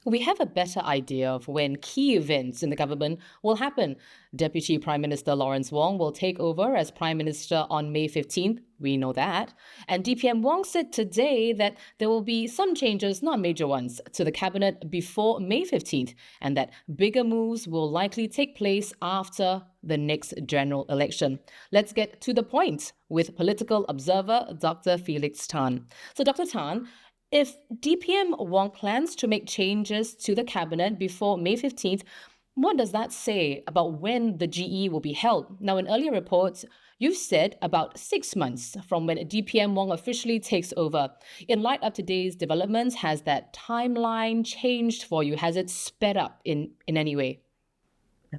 We have a better idea of when key events in the government will happen. Deputy Prime Minister Lawrence Wong will take over as Prime Minister on May 15th. We know that. And DPM Wong said today that there will be some changes, not major ones, to the cabinet before May 15th, and that bigger moves will likely take place after the next general election. Let's get to the point with political observer Dr. Felix Tan. So, Dr. Tan, if DPM Wong plans to make changes to the cabinet before May 15th, what does that say about when the GE will be held? Now, in earlier reports, you've said about 6 months from when DPM Wong officially takes over. In light of today's developments, has that timeline changed for you? Has it sped up in any way?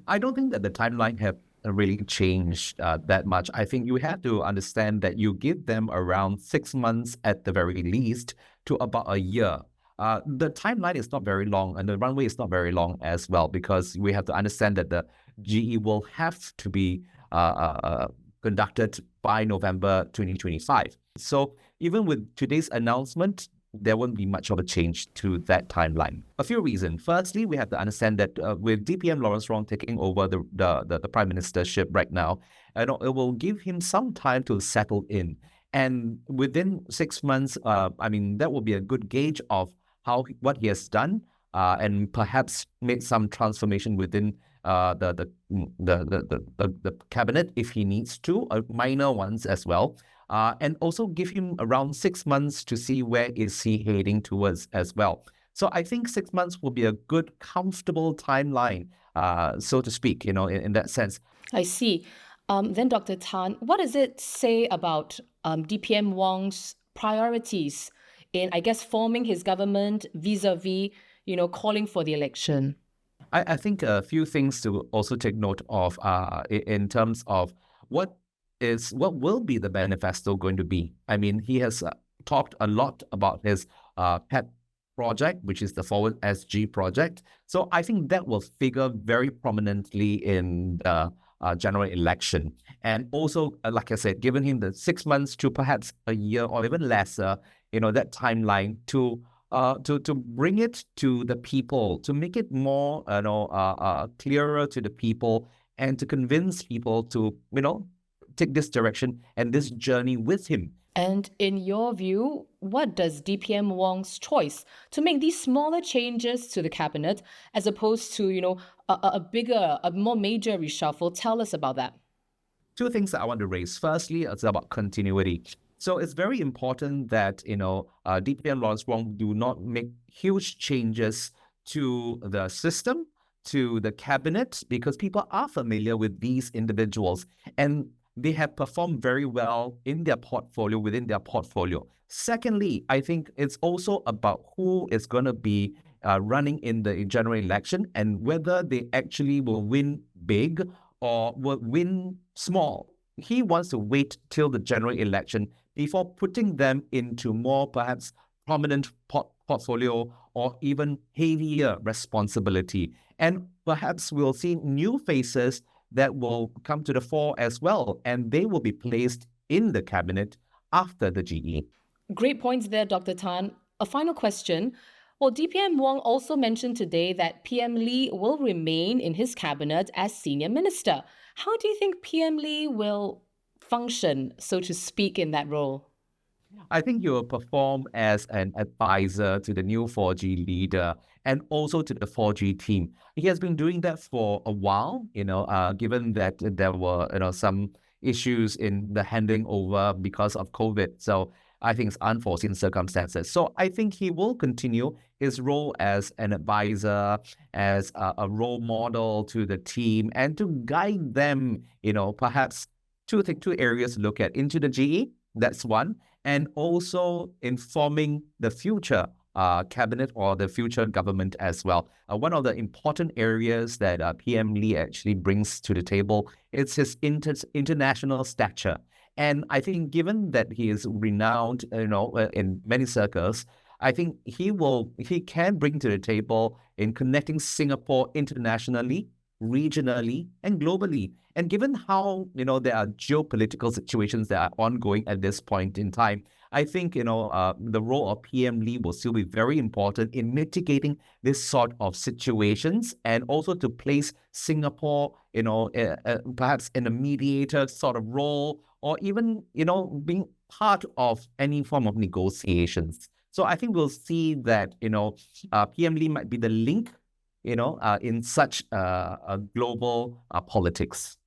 I don't think that the timeline have really changed that much. I think you have to understand that you give them around 6 months at the very least to about a year. The timeline is not very long and the runway is not very long as well, because we have to understand that the GE will have to be conducted by November 2025. So even with today's announcement, there won't be much of a change to that timeline. A few reasons. Firstly, we have to understand that with DPM Lawrence Wong taking over the prime ministership right now, it will give him some time to settle in. And within 6 months, that will be a good gauge of what he has done, and perhaps made some transformation within the cabinet if he needs to, minor ones as well. And also give him around 6 months to see where is he heading towards as well. So I think 6 months will be a good, comfortable timeline, so to speak, in that sense. I see. Then, Dr. Tan, what does it say about DPM Wong's priorities in, I guess, forming his government vis-a-vis, calling for the election? I think a few things to also take note of in terms of what will be the manifesto going to be. I mean, he has talked a lot about his pet project, which is the Forward SG project. So I think that will figure very prominently in the general election. And also, like I said, given him the 6 months to perhaps a year or even lesser, that timeline to bring it to the people, to make it more, clearer to the people, and to convince people to, take this direction and this journey with him. And in your view, what does DPM Wong's choice to make these smaller changes to the cabinet, as opposed to, a more major reshuffle, tell us about that? Two things that I want to raise. Firstly, it's about continuity. So it's very important that, DPM Lawrence Wong do not make huge changes to the system, to the cabinet, because people are familiar with these individuals and they have performed very well in their portfolio, within their portfolio. Secondly, I think it's also about who is going to be running in the general election and whether they actually will win big or will win small. He wants to wait till the general election before putting them into more perhaps prominent portfolio or even heavier responsibility. And perhaps we'll see new faces that will come to the fore as well, and they will be placed in the cabinet after the GE. Great points there, Dr. Tan. A final question. Well, DPM Wong also mentioned today that PM Lee will remain in his cabinet as senior minister. How do you think PM Lee will function, so to speak, in that role? I think he will perform as an advisor to the new 4G leader and also to the 4G team. He has been doing that for a while, given that there were, some issues in the handing over because of COVID. So I think it's unforeseen circumstances. So I think he will continue his role as an advisor, as a role model to the team, and to guide them, perhaps two areas to look at into the GE. That's one. And also informing the future cabinet or the future government as well. One of the important areas that PM Lee actually brings to the table is his international stature. And I think given that he is renowned, in many circles, I think he can bring to the table in connecting Singapore internationally, regionally, and globally. And given how, there are geopolitical situations that are ongoing at this point in time, I think, the role of PM Lee will still be very important in mitigating this sort of situations, and also to place Singapore, perhaps in a mediator sort of role, or even, being part of any form of negotiations. So I think we'll see that, PM Lee might be the link, in such a global politics.